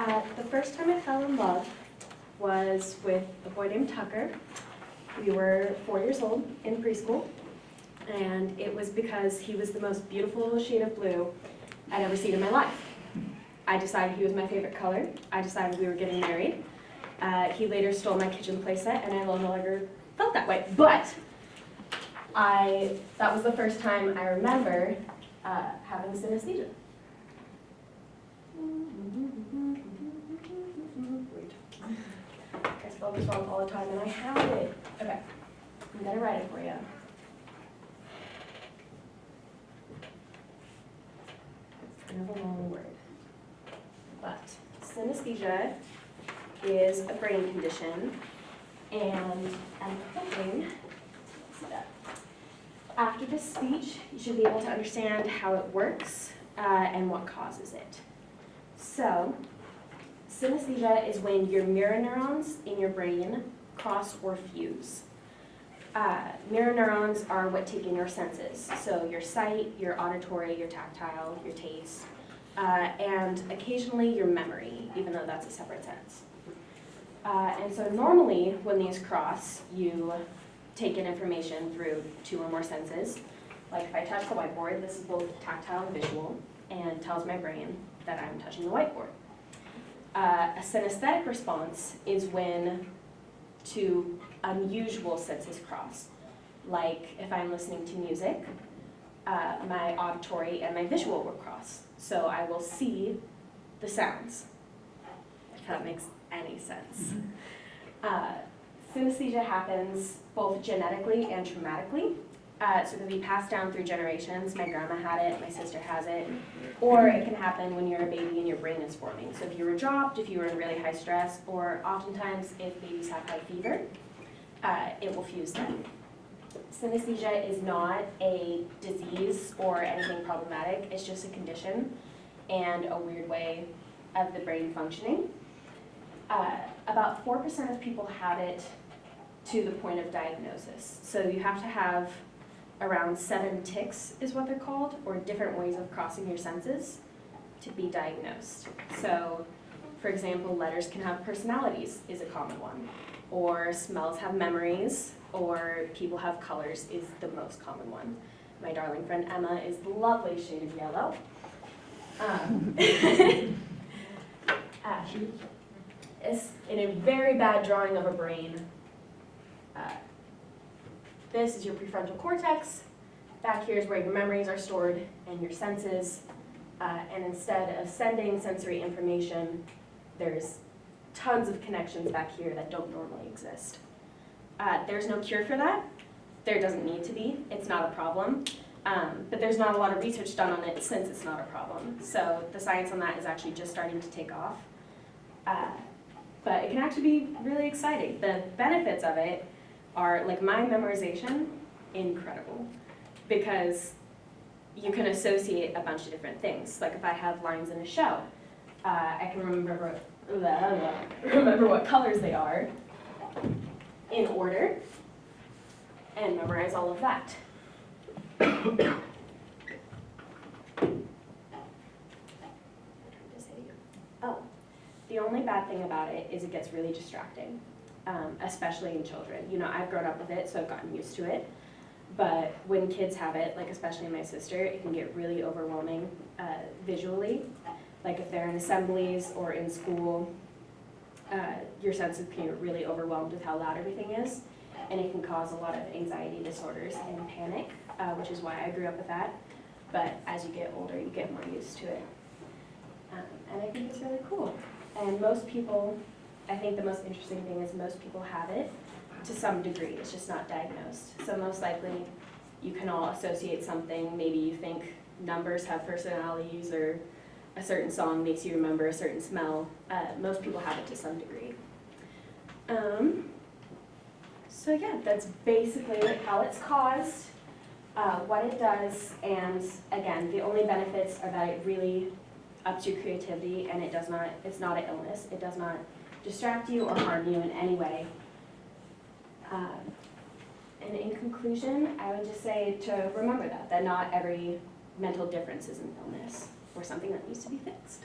The first time I fell in love was with a boy named Tucker. We were 4 years old in preschool, and it was because he was the most beautiful shade of blue I'd ever seen in my life. I decided he was my favorite color. I decided we were getting married. He later stole my kitchen playset, and I no longer felt that way. But that was the first time I remember having synesthesia. I spell this wrong all the time, and I have it. Okay, I'm gonna write it for you. It's kind of a long word. But synesthesia is a brain condition, and I'm hoping, let's see that. After this speech, you should be able to understand how it works and what causes it. So, synesthesia is when your mirror neurons in your brain cross or fuse. Mirror neurons are what take in your senses, so your sight, your auditory, your tactile, your taste, and occasionally your memory, even though that's a separate sense. And so normally when these cross, you take in information through 2 or more senses. Like if I touch the whiteboard, this is both tactile and visual, and tells my brain that I'm touching the whiteboard. A synesthetic response is when 2 unusual senses cross. Like if I'm listening to music, my auditory and my visual will cross. So I will see the sounds, if that makes any sense. Synesthesia happens both genetically and traumatically. So it can be passed down through generations. My grandma had it, my sister has it. Or it can happen when you're a baby and your brain is forming. So if you were dropped, if you were in really high stress, or oftentimes if babies have high fever, it will fuse them. Synesthesia is not a disease or anything problematic. It's just a condition and a weird way of the brain functioning. About 4% of people have it to the point of diagnosis. So you have to have around 7 tics is what they're called, or different ways of crossing your senses to be diagnosed. So, for example, letters can have personalities is a common one, or smells have memories, or people have colors is the most common one. My darling friend Emma is the lovely shade of yellow. It's in a very bad drawing of a brain. This is your prefrontal cortex. Back here is where your memories are stored and your senses. And instead of sending sensory information, there's tons of connections back here that don't normally exist. There's no cure for that. There doesn't need to be. It's not a problem. But there's not a lot of research done on it since it's not a problem. So the science on that is actually just starting to take off. But it can actually be really exciting. The benefits of it are, like my memorization, incredible. Because you can associate a bunch of different things. Like if I have lines in a show, I can remember what colors they are in order and memorize all of that. Oh, the only bad thing about it is it gets really distracting, especially in children. You know, I've grown up with it, so I've gotten used to it. But when kids have it, like especially my sister, it can get really overwhelming visually. Like if they're in assemblies or in school, your senses can get really overwhelmed with how loud everything is. And it can cause a lot of anxiety disorders and panic, which is why I grew up with that. But as you get older, you get more used to it. And I think it's really cool. And most people, I think the most interesting thing is most people have it to some degree. It's just not diagnosed. So most likely you can all associate something. Maybe you think numbers have personalities, or a certain song makes you remember a certain smell. Most people have it to some degree. So yeah, that's basically how it's caused, what it does, and again, the only benefits are that it really ups your creativity, and it's not an illness. It does not distract you or harm you in any way. And in conclusion, I would just say to remember that not every mental difference is an illness or something that needs to be fixed.